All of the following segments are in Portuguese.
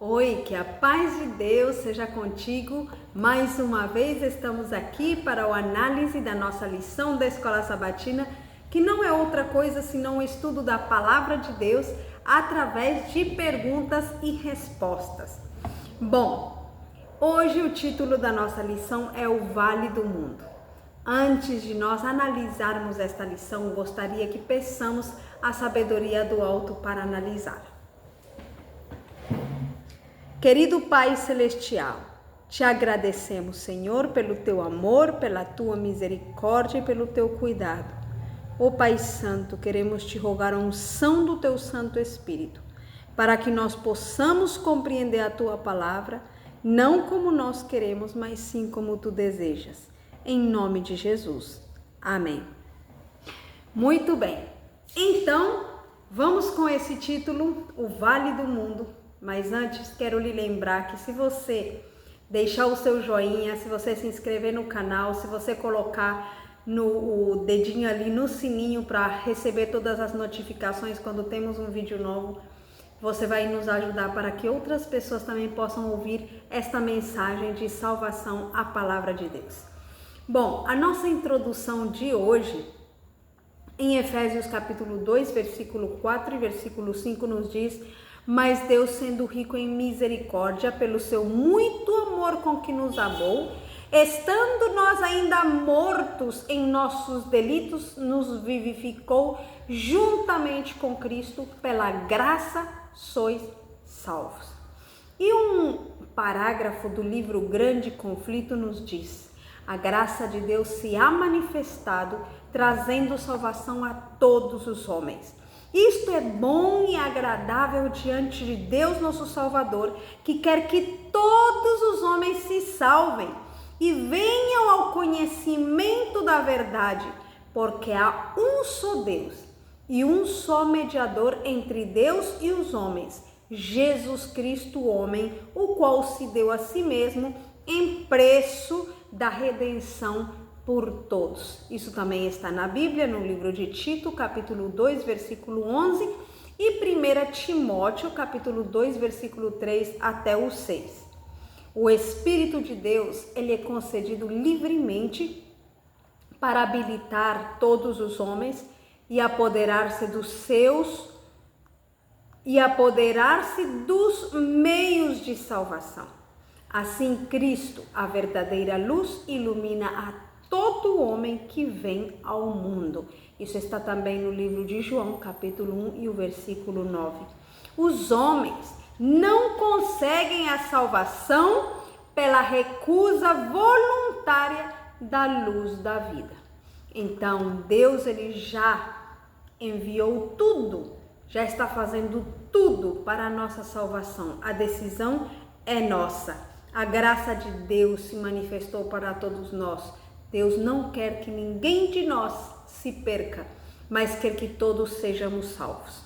Oi, que a paz de Deus seja contigo. Mais uma vez estamos aqui para a análise da nossa lição da Escola Sabatina, que não é outra coisa senão o estudo da Palavra de Deus através de perguntas e respostas. Bom, hoje o título da nossa lição é o Vale do Mundo. Antes de nós analisarmos esta lição, gostaria que peçamos a sabedoria do alto para analisar. Querido Pai Celestial, te agradecemos, Senhor, pelo teu amor, pela tua misericórdia e pelo teu cuidado. Ó Pai Santo, queremos te rogar a unção do teu Santo Espírito, para que nós possamos compreender a tua palavra, não como nós queremos, mas sim como tu desejas. Em nome de Jesus. Amém. Muito bem. Então, vamos com esse título, O Vale do Mundo. Mas antes, quero lhe lembrar que se você deixar o seu joinha, se você se inscrever no canal, se você colocar o dedinho ali no sininho para receber todas as notificações quando temos um vídeo novo, você vai nos ajudar para que outras pessoas também possam ouvir esta mensagem de salvação, a palavra de Deus. Bom, a nossa introdução de hoje, em Efésios capítulo 2, versículo 4 e versículo 5 nos diz: mas Deus, sendo rico em misericórdia, pelo seu muito amor com que nos amou, estando nós ainda mortos em nossos delitos, nos vivificou juntamente com Cristo, pela graça sois salvos. E um parágrafo do livro Grande Conflito nos diz: a graça de Deus se há manifestado, trazendo salvação a todos os homens. Isto é bom e agradável diante de Deus nosso Salvador, que quer que todos os homens se salvem e venham ao conhecimento da verdade, porque há um só Deus e um só mediador entre Deus e os homens, Jesus Cristo, homem, o qual se deu a si mesmo em preço da redenção por todos. Isso também está na Bíblia, no livro de Tito, capítulo 2, versículo 11, e 1 Timóteo, capítulo 2, versículo 3 até o 6. O Espírito de Deus, ele é concedido livremente para habilitar todos os homens e apoderar-se dos meios de salvação. Assim, Cristo, a verdadeira luz, ilumina a todo homem que vem ao mundo. Isso está também no livro de João, capítulo 1 e o versículo 9. Os homens não conseguem a salvação pela recusa voluntária da luz da vida. Então, Deus, ele já enviou tudo, já está fazendo tudo para a nossa salvação. A decisão é nossa. A graça de Deus se manifestou para todos nós. Deus não quer que ninguém de nós se perca, mas quer que todos sejamos salvos.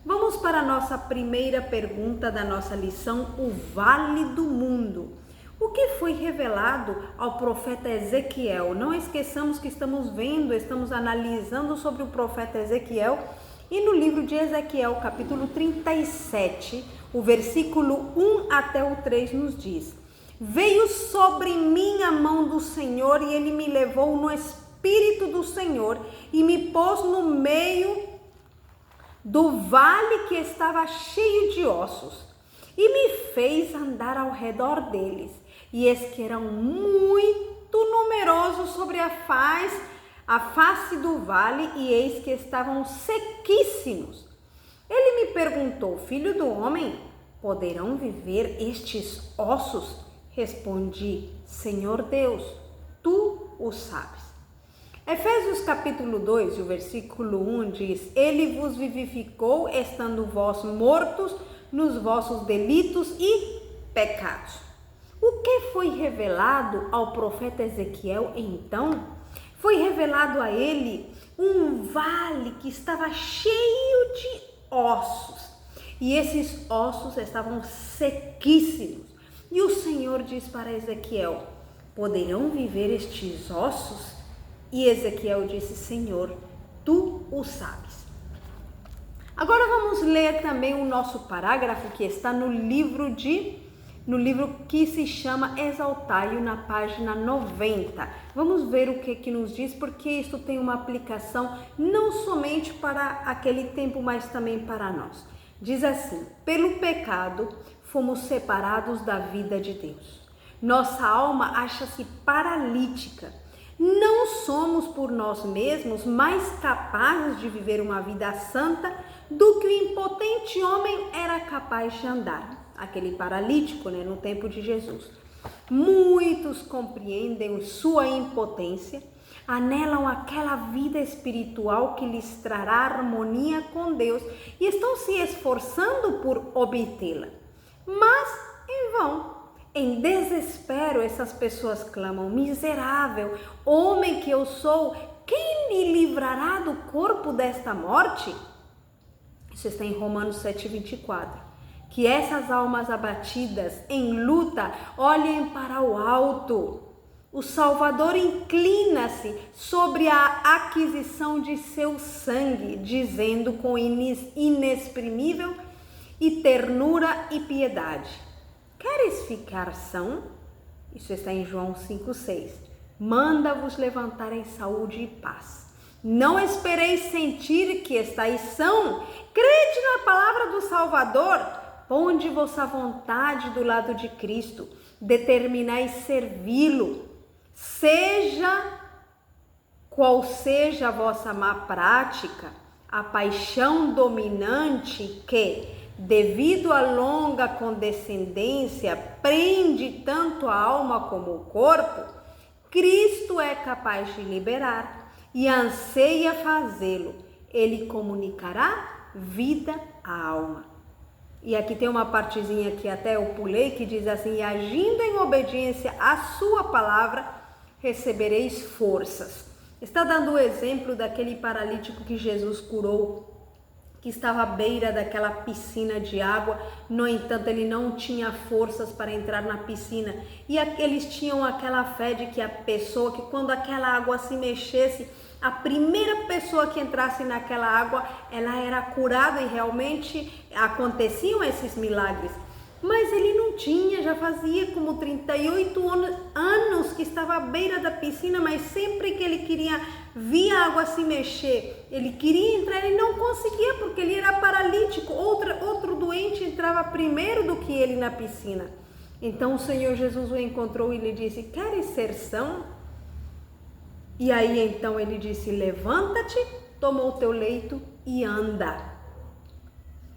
Vamos para a nossa primeira pergunta da nossa lição, o Vale do Mundo. O que foi revelado ao profeta Ezequiel? Não esqueçamos que estamos analisando sobre o profeta Ezequiel, e no livro de Ezequiel, capítulo 37, o versículo 1 até o 3 nos diz: veio sobre mim a mão do Senhor e ele me levou no Espírito do Senhor e me pôs no meio do vale que estava cheio de ossos e me fez andar ao redor deles. E eis que eram muito numerosos sobre a face do vale, e eis que estavam sequíssimos. Ele me perguntou: filho do homem, poderão viver estes ossos? Respondi: Senhor Deus, tu o sabes. Efésios capítulo 2, o versículo 1 diz: ele vos vivificou, estando vós mortos nos vossos delitos e pecados. O que foi revelado ao profeta Ezequiel então? Foi revelado a ele um vale que estava cheio de ossos, e esses ossos estavam sequíssimos. E o Senhor diz para Ezequiel: poderão viver estes ossos? E Ezequiel disse: Senhor, tu o sabes. Agora vamos ler também o nosso parágrafo que está no livro que se chama Exaltai-o, na página 90. Vamos ver o que nos diz, porque isso tem uma aplicação não somente para aquele tempo, mas também para nós. Diz assim: pelo pecado fomos separados da vida de Deus. Nossa alma acha-se paralítica. Não somos por nós mesmos mais capazes de viver uma vida santa do que o impotente homem era capaz de andar. Aquele paralítico, no tempo de Jesus. Muitos compreendem sua impotência, anelam aquela vida espiritual que lhes trará harmonia com Deus e estão se esforçando por obtê-la. Mas em vão. Em desespero, essas pessoas clamam: miserável, homem que eu sou, quem me livrará do corpo desta morte? Isso está em Romanos 7:24. Que essas almas abatidas, em luta, olhem para o alto. O Salvador inclina-se sobre a aquisição de seu sangue, dizendo com inexprimível e ternura e piedade: queres ficar são? Isso está em João 5,6. Manda-vos levantar em saúde e paz. Não espereis sentir que estáis são. Crede na palavra do Salvador. Ponde vossa vontade do lado de Cristo. Determinai servi-lo. Seja qual seja a vossa má prática, a paixão dominante que, devido à longa condescendência, prende tanto a alma como o corpo, Cristo é capaz de liberar e anseia fazê-lo. Ele comunicará vida à alma. E aqui tem uma partezinha que até eu pulei, que diz assim: e agindo em obediência à sua palavra, recebereis forças. Está dando o exemplo daquele paralítico que Jesus curou, que estava à beira daquela piscina de água. No entanto, ele não tinha forças para entrar na piscina. E eles tinham aquela fé de que a pessoa, que quando aquela água se mexesse, a primeira pessoa que entrasse naquela água, ela era curada, e realmente aconteciam esses milagres. Mas ele não tinha, já fazia como 38 anos que estava à beira da piscina, mas sempre que ele queria ver a água se mexer, ele queria entrar, ele não conseguia, porque ele era paralítico. Outro doente entrava primeiro do que ele na piscina. Então o Senhor Jesus o encontrou e lhe disse: queres ser são? E aí então ele disse: levanta-te, toma o teu leito e anda.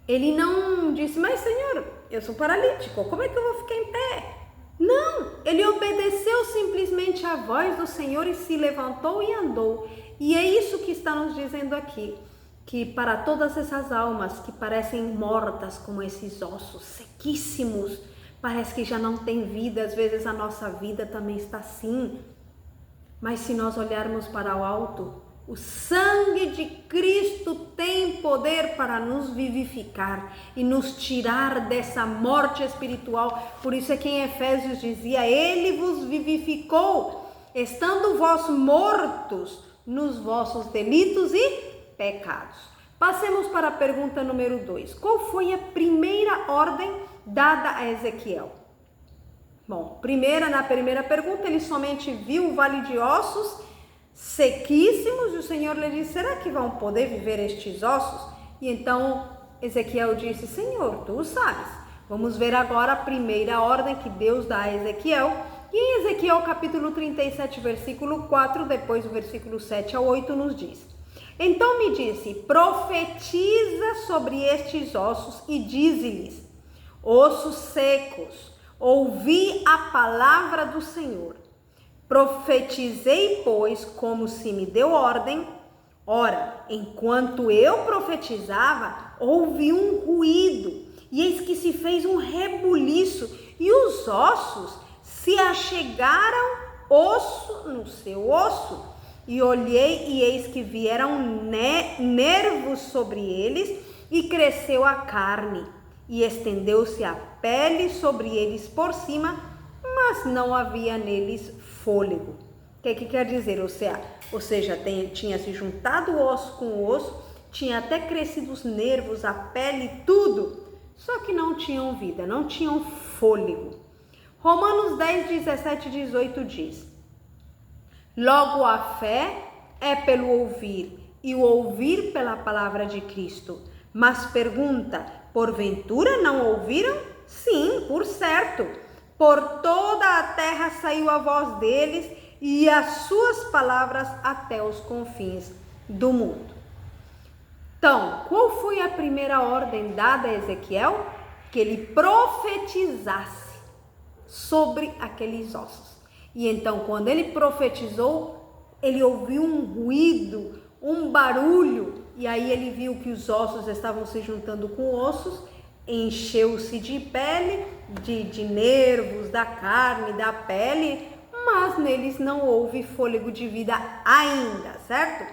Ele não disse: mas Senhor, eu sou paralítico, como é que eu vou ficar em pé? Não, ele obedeceu simplesmente à voz do Senhor e se levantou e andou. E é isso que está nos dizendo aqui, que para todas essas almas que parecem mortas, como esses ossos sequíssimos, parece que já não tem vida, às vezes a nossa vida também está assim. Mas se nós olharmos para o alto, o sangue de Cristo tem poder para nos vivificar e nos tirar dessa morte espiritual. Por isso é que em Efésios dizia: Ele vos vivificou, estando vós mortos nos vossos delitos e pecados. Passemos para a pergunta número 2. Qual foi a primeira ordem dada a Ezequiel? Bom, na primeira pergunta, ele somente viu o vale de ossos sequíssimos e o Senhor lhe disse: será que vão poder viver estes ossos? E então Ezequiel disse: Senhor, tu sabes. Vamos ver agora a primeira ordem que Deus dá a Ezequiel. E em Ezequiel capítulo 37, versículo 4, depois o versículo 7 ao 8 nos diz: então me disse: profetiza sobre estes ossos e dize-lhes: ossos secos, ouvi a palavra do Senhor. Profetizei, pois, como se me deu ordem. Ora, enquanto eu profetizava, houve um ruído, e eis que se fez um rebuliço, e os ossos se achegaram osso no seu osso. E olhei, e eis que vieram nervos sobre eles, e cresceu a carne, e estendeu-se a pele sobre eles por cima, mas não havia neles fôlego. O que quer dizer? Ou seja, tinha se juntado o osso com o osso, tinha até crescido os nervos, a pele, tudo, só que não tinham vida, não tinham fôlego. Romanos 10, 17 e 18 diz: logo a fé é pelo ouvir, e o ouvir pela palavra de Cristo. Mas pergunta, porventura não ouviram? Sim, por certo. Por toda a terra saiu a voz deles, e as suas palavras até os confins do mundo. Então, qual foi a primeira ordem dada a Ezequiel? Que ele profetizasse sobre aqueles ossos. E então, quando ele profetizou, ele ouviu um ruído, um barulho, e aí ele viu que os ossos estavam se juntando com ossos, encheu-se de pele, de nervos, da carne, da pele, mas neles não houve fôlego de vida ainda, certo?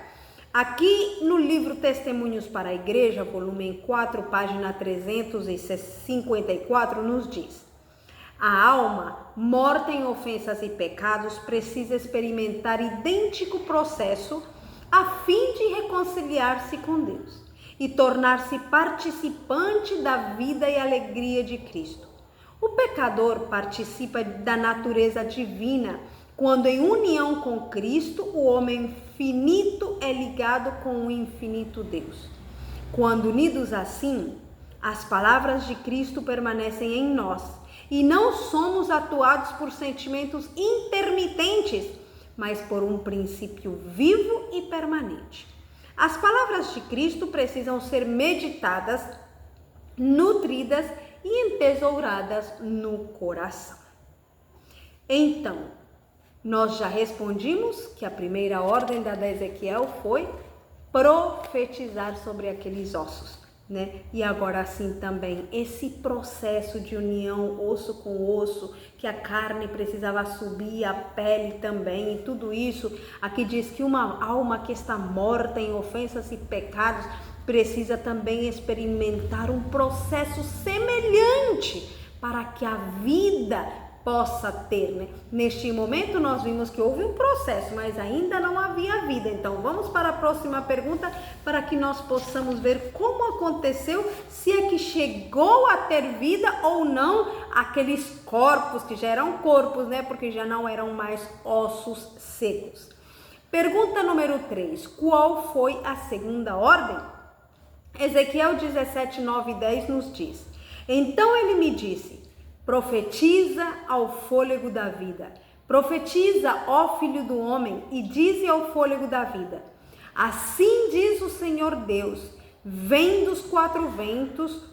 Aqui no livro Testemunhos para a Igreja, volume 4, página 354, nos diz: a alma, morta em ofensas e pecados, precisa experimentar idêntico processo a fim de reconciliar-se com Deus e tornar-se participante da vida e alegria de Cristo. O pecador participa da natureza divina quando, em união com Cristo, o homem finito é ligado com o infinito Deus. Quando unidos assim, as palavras de Cristo permanecem em nós e não somos atuados por sentimentos intermitentes, mas por um princípio vivo e permanente. As palavras de Cristo precisam ser meditadas, nutridas e entesouradas no coração. Então, nós já respondimos que a primeira ordem dada a Ezequiel foi profetizar sobre aqueles ossos, né? E agora assim também, esse processo de união osso com osso, que a carne precisava subir, a pele também, e tudo isso, aqui diz que uma alma que está morta em ofensas e pecados precisa também experimentar um processo semelhante para que a vida possa ter, né? Neste momento nós vimos que houve um processo, mas ainda não havia vida. Então vamos para a próxima pergunta para que nós possamos ver como aconteceu, se é que chegou a ter vida ou não aqueles corpos que já eram corpos, né? Porque já não eram mais ossos secos. Pergunta número 3. Qual foi a segunda ordem? Ezequiel 17, 9 e 10 nos diz: então ele me disse: profetiza ao fôlego da vida. Profetiza, ó filho do homem, e dize ao fôlego da vida: assim diz o Senhor Deus, vem dos quatro ventos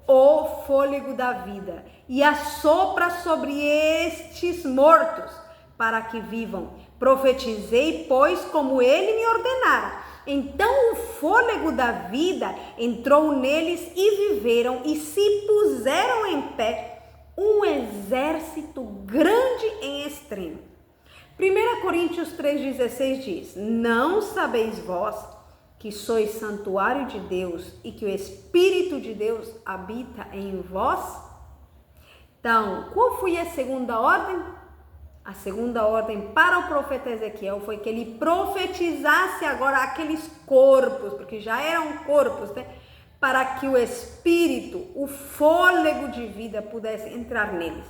o fôlego da vida, e assopra sobre estes mortos, para que vivam. Profetizei, pois, como ele me ordenara. Então o fôlego da vida entrou neles e viveram, e se puseram em pé um exército grande em extremo. 1 Coríntios 3,16 diz: não sabeis vós que sois santuário de Deus e que o Espírito de Deus habita em vós? Então, qual foi a segunda ordem? A segunda ordem para o profeta Ezequiel foi que ele profetizasse agora aqueles corpos, porque já eram corpos, né? Para que o Espírito, o fôlego de vida pudesse entrar neles.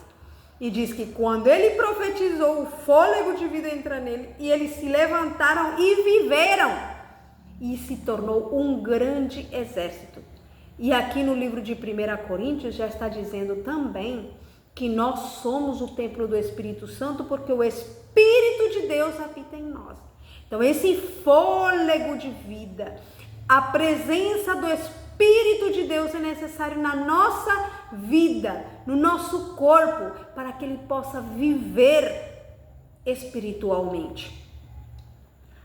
E diz que quando ele profetizou, o fôlego de vida entra nele, e eles se levantaram e viveram, e se tornou um grande exército. E aqui no livro de 1 Coríntios já está dizendo também que nós somos o templo do Espírito Santo, porque o Espírito de Deus habita em nós. Então esse fôlego de vida, a presença do Espírito de Deus é necessário na nossa vida, no nosso corpo, para que ele possa viver espiritualmente.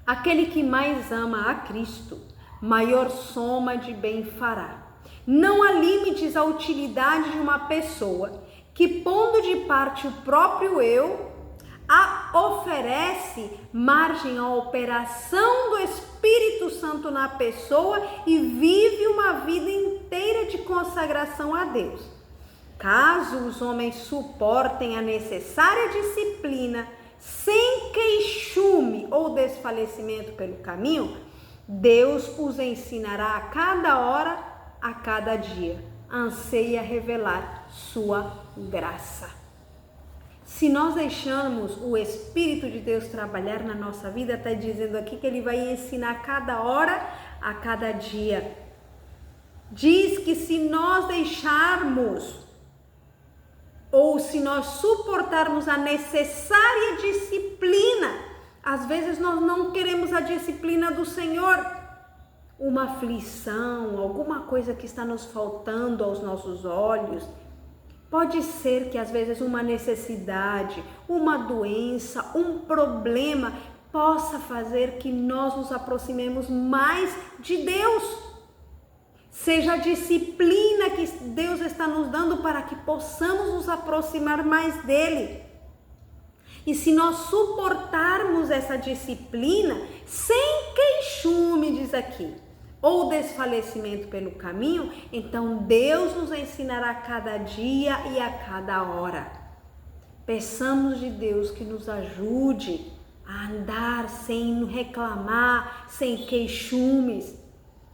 Aquele que mais ama a Cristo, maior soma de bem fará. Não há limites à utilidade de uma pessoa que, pondo de parte o próprio eu, oferece margem à operação do Espírito Santo na pessoa e vive uma vida inteira de consagração a Deus. Caso os homens suportem a necessária disciplina sem queixume ou desfalecimento pelo caminho, Deus os ensinará a cada hora, a cada dia. Anseia revelar sua graça. Se nós deixarmos o Espírito de Deus trabalhar na nossa vida, está dizendo aqui que Ele vai ensinar a cada hora, a cada dia. Diz que se nós deixarmos, ou se nós suportarmos a necessária disciplina, às vezes nós não queremos a disciplina do Senhor, uma aflição, alguma coisa que está nos faltando aos nossos olhos. Pode ser que às vezes uma necessidade, uma doença, um problema possa fazer que nós nos aproximemos mais de Deus. Seja a disciplina que Deus está nos dando para que possamos nos aproximar mais dele. E se nós suportarmos essa disciplina sem queixume, diz aqui, ou desfalecimento pelo caminho, então Deus nos ensinará a cada dia e a cada hora. Peçamos de Deus que nos ajude a andar sem reclamar, sem queixumes.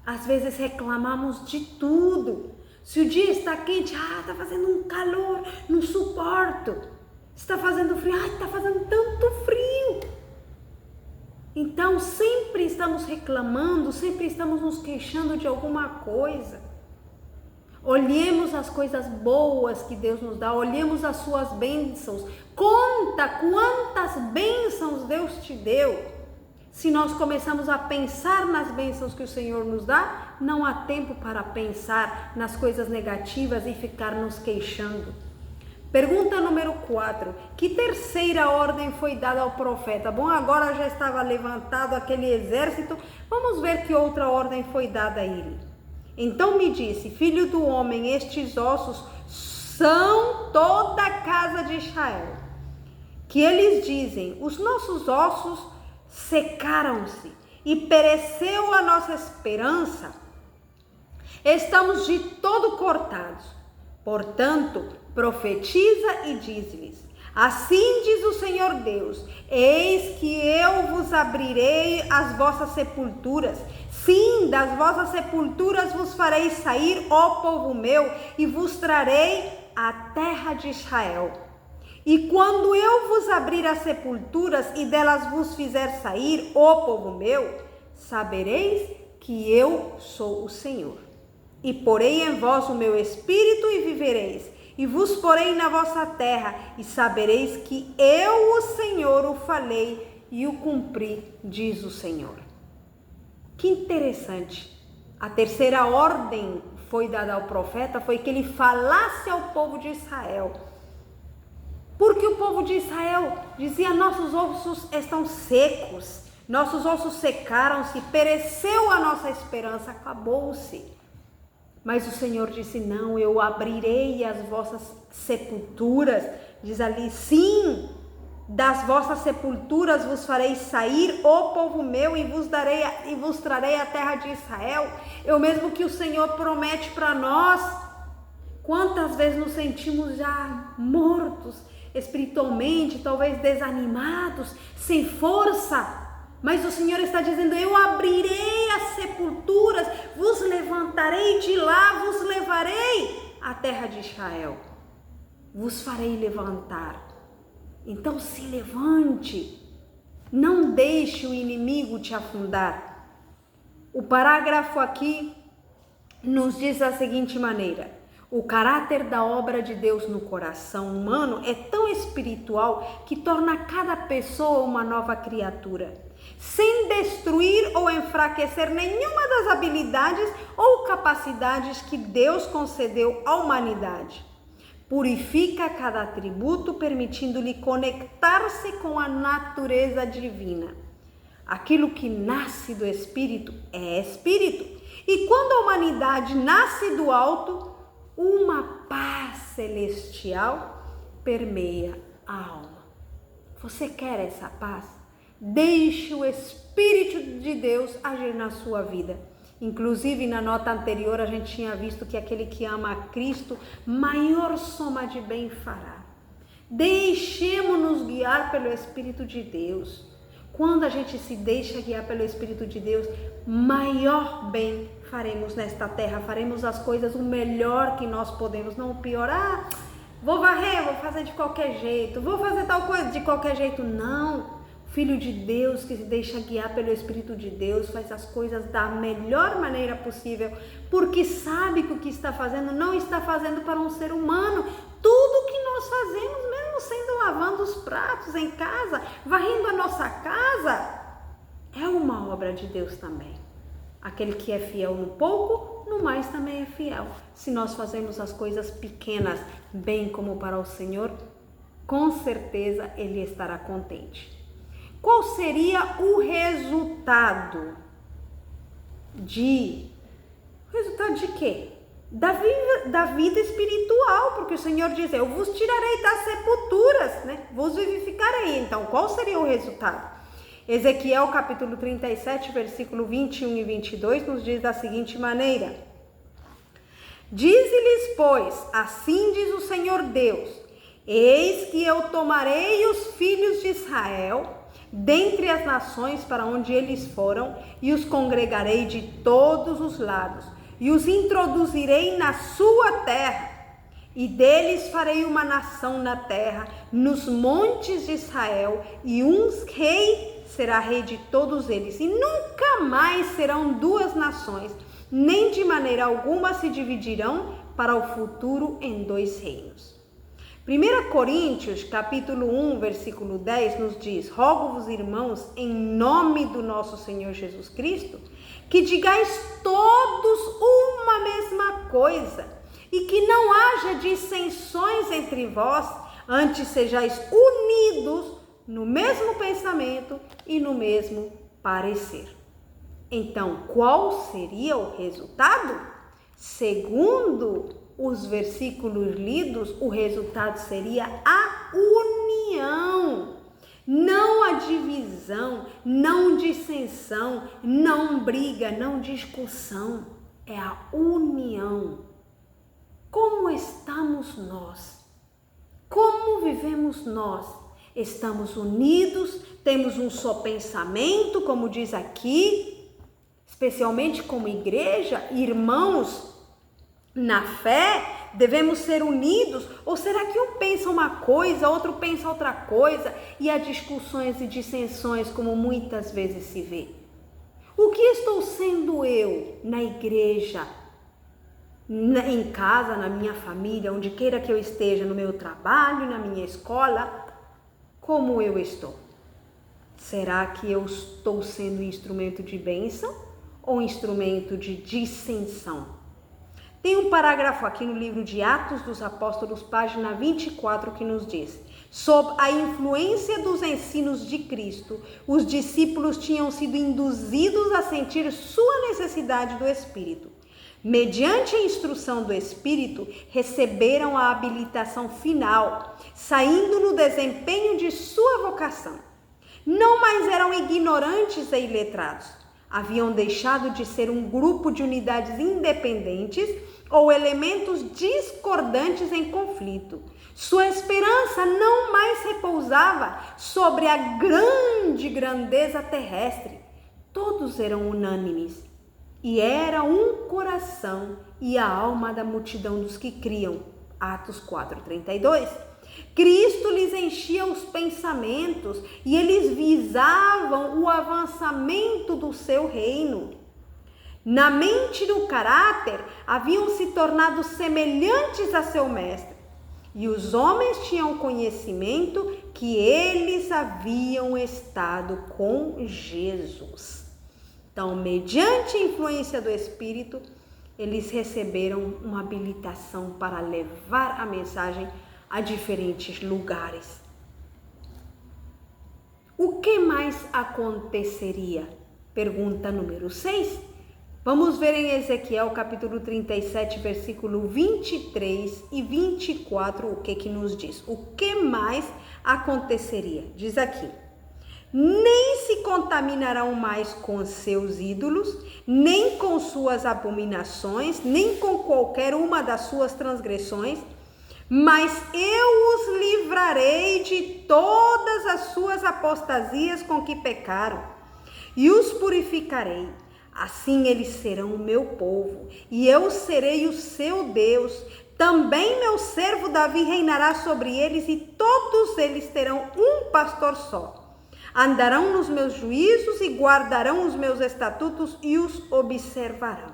Às vezes reclamamos de tudo. Se o dia está quente, está fazendo um calor, não suporto. Está fazendo frio, está fazendo tanto frio. Então sempre estamos reclamando, sempre estamos nos queixando de alguma coisa. Olhemos as coisas boas que Deus nos dá, olhemos as suas bênçãos. Conta quantas bênçãos Deus te deu. Se nós começamos a pensar nas bênçãos que o Senhor nos dá, não há tempo para pensar nas coisas negativas e ficar nos queixando. Pergunta número 4. Que terceira ordem foi dada ao profeta? Bom, agora já estava levantado aquele exército. Vamos ver que outra ordem foi dada a ele. Então me disse: filho do homem, estes ossos são toda a casa de Israel. Que eles dizem: os nossos ossos secaram-se e pereceu a nossa esperança. Estamos de todo cortados. Portanto, profetiza e diz-lhes: assim diz o Senhor Deus, eis que eu vos abrirei as vossas sepulturas. Sim, das vossas sepulturas vos farei sair, ó povo meu, e vos trarei a terra de Israel. E quando eu vos abrir as sepulturas e delas vos fizer sair, ó povo meu, sabereis que eu sou o Senhor. E porei em vós o meu espírito e vivereis, e vos porei na vossa terra, e sabereis que eu, o Senhor, o falei e o cumpri, diz o Senhor. Que interessante. A terceira ordem foi dada ao profeta, foi que ele falasse ao povo de Israel. Porque o povo de Israel dizia: nossos ossos estão secos, nossos ossos secaram-se, pereceu a nossa esperança, acabou-se. Mas o Senhor disse: não, eu abrirei as vossas sepulturas. Diz ali: sim, das vossas sepulturas vos farei sair, ó povo meu, e vos trarei a terra de Israel. Eu mesmo que o Senhor promete para nós. Quantas vezes nos sentimos já mortos espiritualmente, talvez desanimados, sem força. Mas o Senhor está dizendo: eu abrirei as sepulturas, vos levantarei de lá, vos levarei à terra de Israel, vos farei levantar. Então se levante, não deixe o inimigo te afundar. O parágrafo aqui nos diz da seguinte maneira: o caráter da obra de Deus no coração humano é tão espiritual que torna cada pessoa uma nova criatura, sem destruir ou enfraquecer nenhuma das habilidades ou capacidades que Deus concedeu à humanidade. Purifica cada atributo, permitindo-lhe conectar-se com a natureza divina. Aquilo que nasce do Espírito é Espírito. E quando a humanidade nasce do alto, uma paz celestial permeia a alma. Você quer essa paz? Deixe o Espírito de Deus agir na sua vida. Inclusive, na nota anterior, a gente tinha visto que aquele que ama a Cristo, maior soma de bem fará. Deixemos-nos guiar pelo Espírito de Deus. Quando a gente se deixa guiar pelo Espírito de Deus, maior bem faremos nesta terra, faremos as coisas o melhor que nós podemos, não o pior. Vou varrer, vou fazer de qualquer jeito, vou fazer tal coisa de qualquer jeito. Não, Filho de Deus que se deixa guiar pelo Espírito de Deus faz as coisas da melhor maneira possível, porque sabe que o que está fazendo não está fazendo para um ser humano. Tudo que nós fazemos, mesmo sendo lavando os pratos em casa, varrendo a nossa casa, é uma obra de Deus também. Aquele que é fiel no pouco, no mais também é fiel. Se nós fazemos as coisas pequenas bem como para o Senhor, com certeza Ele estará contente. Qual seria o resultado de quê? Da vida espiritual, porque o Senhor diz, eu vos tirarei das sepulturas, né? Vos vivificarei. Então, qual seria o resultado? Ezequiel capítulo 37, versículo 21 e 22 nos diz da seguinte maneira: Dize-lhes, pois, assim diz o Senhor Deus, eis que eu tomarei os filhos de Israel dentre as nações para onde eles foram e os congregarei de todos os lados e os introduzirei na sua terra e deles farei uma nação na terra, nos montes de Israel, e será rei de todos eles, e nunca mais serão duas nações, nem de maneira alguma se dividirão para o futuro em dois reinos. 1 Coríntios, capítulo 1, versículo 10, nos diz, rogo-vos, irmãos, em nome do nosso Senhor Jesus Cristo, que digais todos uma mesma coisa, e que não haja dissensões entre vós, antes sejais unidos no mesmo pensamento e no mesmo parecer. Então, qual seria o resultado? Segundo os versículos lidos, o resultado seria a união, não a divisão, não dissensão, não briga, não discussão, é a união. Como estamos nós? Como vivemos nós? Estamos unidos, temos um só pensamento, como diz aqui, especialmente como igreja, irmãos na fé, devemos ser unidos? Ou será que um pensa uma coisa, outro pensa outra coisa e há discussões e dissensões como muitas vezes se vê? O que estou sendo eu na igreja, em casa, na minha família, onde queira que eu esteja, no meu trabalho, na minha escola? Como eu estou? Será que eu estou sendo instrumento de bênção ou instrumento de dissensão? Tem um parágrafo aqui no livro de Atos dos Apóstolos, página 24, que nos diz: sob a influência dos ensinos de Cristo, os discípulos tinham sido induzidos a sentir sua necessidade do Espírito. Mediante a instrução do Espírito, receberam a habilitação final, saindo no desempenho de sua vocação. Não mais eram ignorantes e iletrados. Haviam deixado de ser um grupo de unidades independentes ou elementos discordantes em conflito. Sua esperança não mais repousava sobre a grande grandeza terrestre. Todos eram unânimes. E era um coração e a alma da multidão dos que criam. Atos 4:32. Cristo lhes enchia os pensamentos e eles visavam o avançamento do seu reino. Na mente e no caráter, haviam se tornado semelhantes a seu mestre. E os homens tinham conhecimento que eles haviam estado com Jesus. Então, mediante a influência do Espírito, eles receberam uma habilitação para levar a mensagem a diferentes lugares. O que mais aconteceria? Pergunta número 6. Vamos ver em Ezequiel capítulo 37, versículo 23 e 24 o que nos diz. O que mais aconteceria? Diz aqui: nem se contaminarão mais com seus ídolos, nem com suas abominações, nem com qualquer uma das suas transgressões, mas eu os livrarei de todas as suas apostasias com que pecaram, e os purificarei. Assim eles serão o meu povo, e eu serei o seu Deus. Também meu servo Davi reinará sobre eles, e todos eles terão um pastor só. Andarão nos meus juízos e guardarão os meus estatutos e os observarão.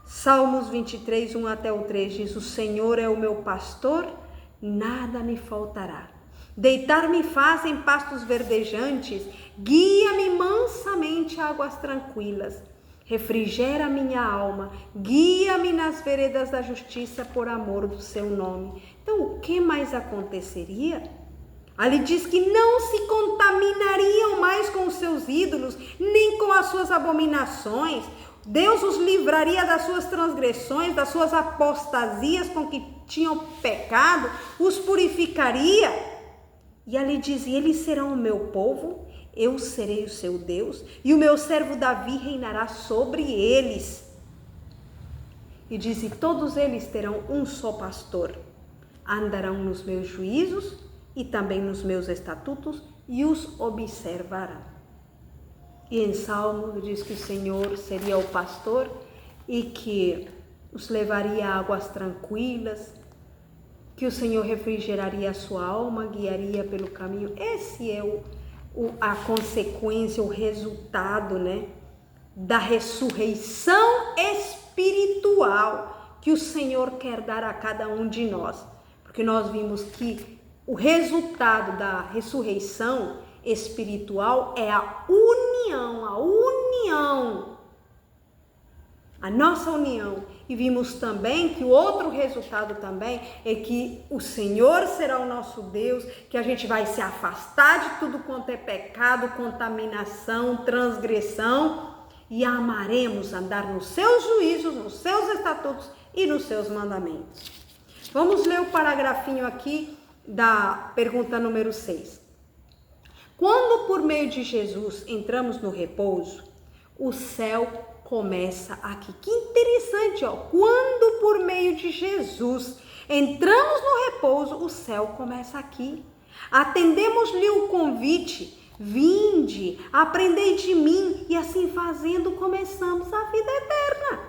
Salmos 23, 1 até o 3 diz: o Senhor é o meu pastor, nada me faltará. Deitar-me faz em pastos verdejantes, guia-me mansamente a águas tranquilas. Refrigera minha alma, guia-me nas veredas da justiça por amor do seu nome. Então, o que mais aconteceria? Ali diz que não se contaminariam mais com os seus ídolos, nem com as suas abominações. Deus os livraria das suas transgressões, das suas apostasias com que tinham pecado, os purificaria. E ali diz: e eles serão o meu povo, eu serei o seu Deus, e o meu servo Davi reinará sobre eles. E diz: e todos eles terão um só pastor, andarão nos meus juízos e também nos meus estatutos e os observarão. E em Salmo diz que o Senhor seria o pastor e que os levaria a águas tranquilas, que o Senhor refrigeraria a sua alma, guiaria pelo caminho. Esse é a consequência, o resultado, né, da ressurreição espiritual que o Senhor quer dar a cada um de nós. Porque nós vimos que o resultado da ressurreição espiritual é a nossa união. E vimos também que o outro resultado também é que o Senhor será o nosso Deus, que a gente vai se afastar de tudo quanto é pecado, contaminação, transgressão, e amaremos andar nos seus juízos, nos seus estatutos e nos seus mandamentos. Vamos ler o paragrafinho aqui da pergunta número 6. Quando por meio de Jesus entramos no repouso, o céu começa aqui. Que interessante, ó. Quando por meio de Jesus entramos no repouso, o céu começa aqui. Atendemos-lhe o convite: vinde, aprendei de mim, e assim fazendo começamos a vida eterna.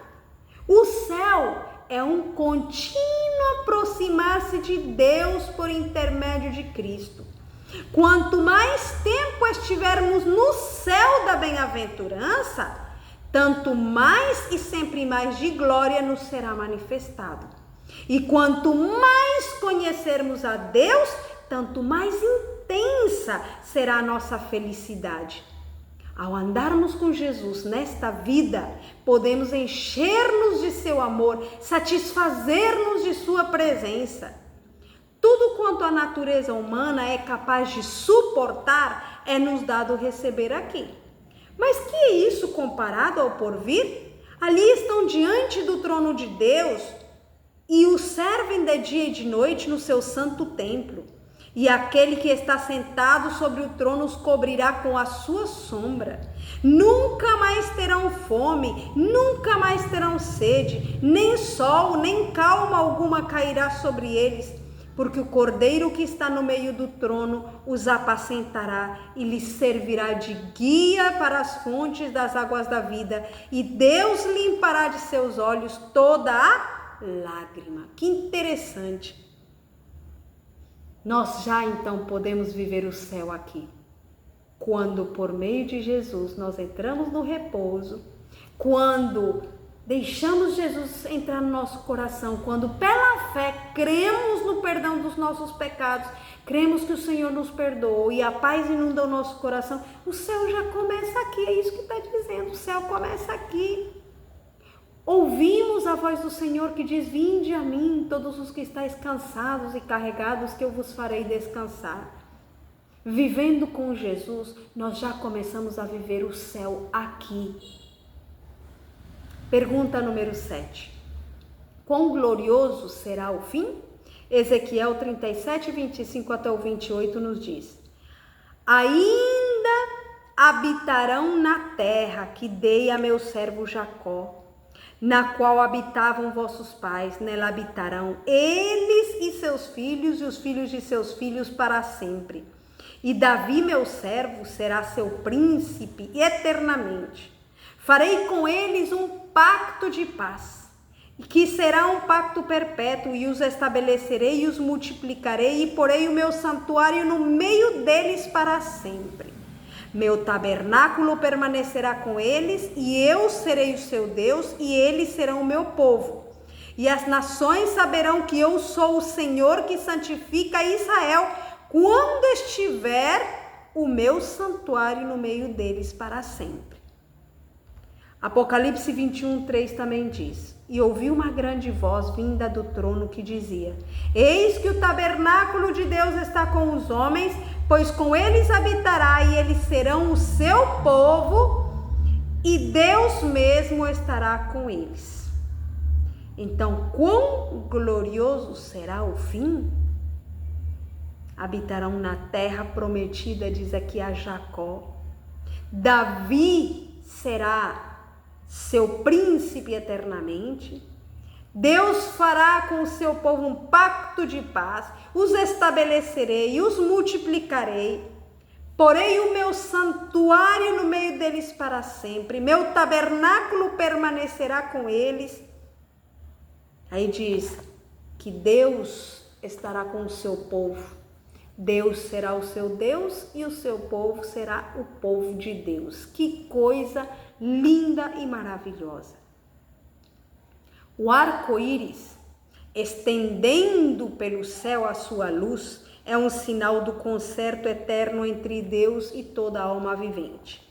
O céu é um contínuo aproximar-se de Deus por intermédio de Cristo. Quanto mais tempo estivermos no céu da bem-aventurança, tanto mais e sempre mais de glória nos será manifestado. E quanto mais conhecermos a Deus, tanto mais intensa será a nossa felicidade. Ao andarmos com Jesus nesta vida, podemos encher-nos de seu amor, satisfazer-nos de sua presença. Tudo quanto a natureza humana é capaz de suportar é nos dado receber aqui. Mas que é isso comparado ao porvir? Ali estão diante do trono de Deus e o servem de dia e de noite no seu santo templo. E aquele que está sentado sobre o trono os cobrirá com a sua sombra. Nunca mais terão fome, nunca mais terão sede, nem sol, nem calma alguma cairá sobre eles, porque o Cordeiro que está no meio do trono os apacentará e lhes servirá de guia para as fontes das águas da vida, e Deus limpará de seus olhos toda a lágrima. Que interessante! Nós já então podemos viver o céu aqui, quando por meio de Jesus nós entramos no repouso, quando deixamos Jesus entrar no nosso coração, quando pela fé cremos no perdão dos nossos pecados, cremos que o Senhor nos perdoou e a paz inunda o nosso coração, o céu já começa aqui. É isso que está dizendo, o céu começa aqui. Ouvimos a voz do Senhor que diz: vinde a mim todos os que estáis cansados e carregados, que eu vos farei descansar. Vivendo com Jesus, nós já começamos a viver o céu aqui. Pergunta número 7. Quão glorioso será o fim? Ezequiel 37, 25 até o 28 nos diz: ainda habitarão na terra que dei a meu servo Jacó. na qual habitavam vossos pais, nela habitarão eles e seus filhos, e os filhos de seus filhos para sempre. E Davi, meu servo, será seu príncipe eternamente. Farei com eles um pacto de paz, que será um pacto perpétuo, e os estabelecerei e os multiplicarei, e porei o meu santuário no meio deles para sempre. Meu tabernáculo permanecerá com eles, e eu serei o seu Deus, e eles serão o meu povo. E as nações saberão que eu sou o Senhor que santifica Israel, quando estiver o meu santuário no meio deles para sempre. Apocalipse 21:3 também diz: E ouvi uma grande voz vinda do trono que dizia: Eis que o tabernáculo de Deus está com os homens, pois com eles habitará, e eles serão o seu povo, e Deus mesmo estará com eles. Então, quão glorioso será o fim? Habitarão na terra prometida, diz aqui a Jacó. Davi será seu príncipe eternamente. Deus fará com o seu povo um pacto de paz, os estabelecerei, os multiplicarei, porei o meu santuário no meio deles para sempre, meu tabernáculo permanecerá com eles. Aí diz que Deus estará com o seu povo. Deus será o seu Deus e o seu povo será o povo de Deus. Que coisa linda e maravilhosa. O arco-íris, estendendo pelo céu a sua luz, é um sinal do concerto eterno entre Deus e toda alma vivente.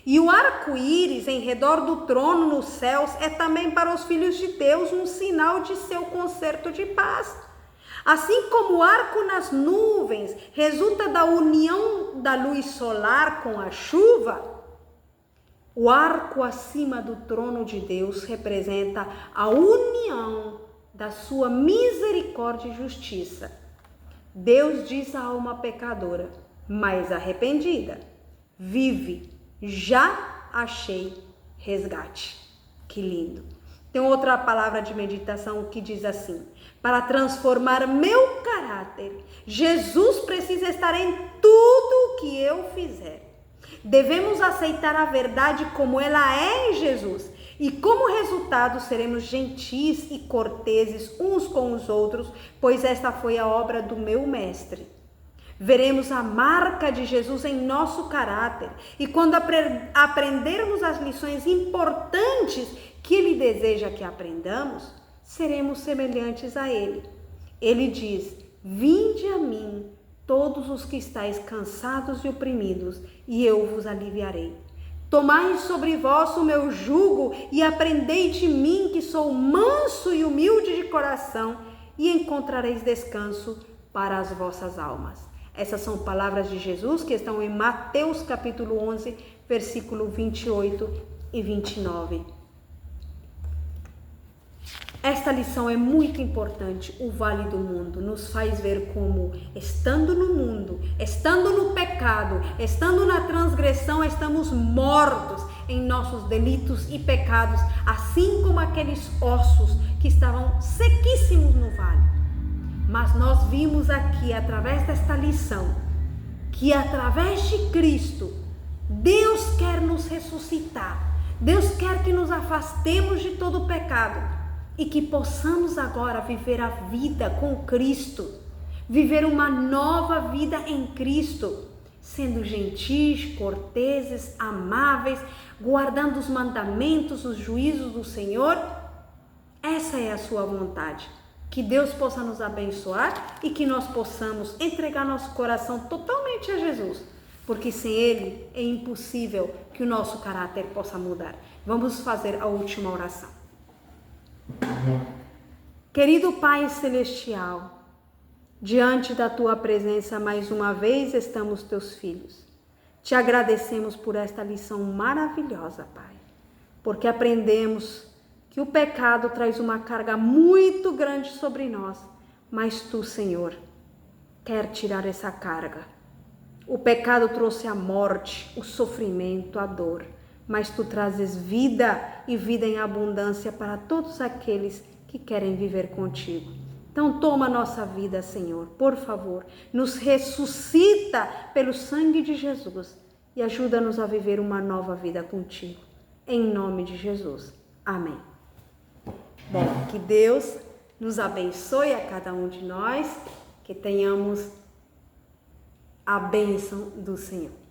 E o arco-íris em redor do trono nos céus é também para os filhos de Deus um sinal de seu concerto de paz. Assim como o arco nas nuvens resulta da união da luz solar com a chuva, o arco acima do trono de Deus representa a união da sua misericórdia e justiça. Deus diz à alma pecadora, mas arrependida: vive, já achei resgate. Que lindo. Tem outra palavra de meditação que diz assim: para transformar meu caráter, Jesus precisa estar em tudo o que eu fizer. Devemos aceitar a verdade como ela é em Jesus, e como resultado seremos gentis e corteses uns com os outros, pois esta foi a obra do meu mestre. Veremos a marca de Jesus em nosso caráter, e quando aprendermos as lições importantes que ele deseja que aprendamos, seremos semelhantes a ele. Ele diz: vinde a mim, todos os que estáis cansados e oprimidos, e eu vos aliviarei. Tomai sobre vós o meu jugo e aprendei de mim, que sou manso e humilde de coração, e encontrareis descanso para as vossas almas. Essas são palavras de Jesus que estão em Mateus capítulo 11, versículo 28 e 29. Esta lição é muito importante. O Vale do Mundo nos faz ver como, estando no mundo, estando no pecado, estando na transgressão, estamos mortos em nossos delitos e pecados, assim como aqueles ossos que estavam sequíssimos no vale. Mas nós vimos aqui, através desta lição, que através de Cristo, Deus quer nos ressuscitar. Deus quer que nos afastemos de todo o pecado e que possamos agora viver a vida com Cristo, viver uma nova vida em Cristo, sendo gentis, corteses, amáveis, guardando os mandamentos, os juízos do Senhor. Essa é a sua vontade. Que Deus possa nos abençoar e que nós possamos entregar nosso coração totalmente a Jesus, porque sem Ele é impossível que o nosso caráter possa mudar. Vamos fazer a última oração. Querido Pai Celestial, diante da Tua presença mais uma vez estamos Teus filhos. Te agradecemos por esta lição maravilhosa, Pai, porque aprendemos que o pecado traz uma carga muito grande sobre nós, mas Tu, Senhor, quer tirar essa carga. O pecado trouxe a morte, o sofrimento, a dor, mas tu trazes vida e vida em abundância para todos aqueles que querem viver contigo. Então toma a nossa vida, Senhor, por favor, nos ressuscita pelo sangue de Jesus e ajuda-nos a viver uma nova vida contigo. Em nome de Jesus. Amém. Bom, que Deus nos abençoe a cada um de nós, que tenhamos a bênção do Senhor.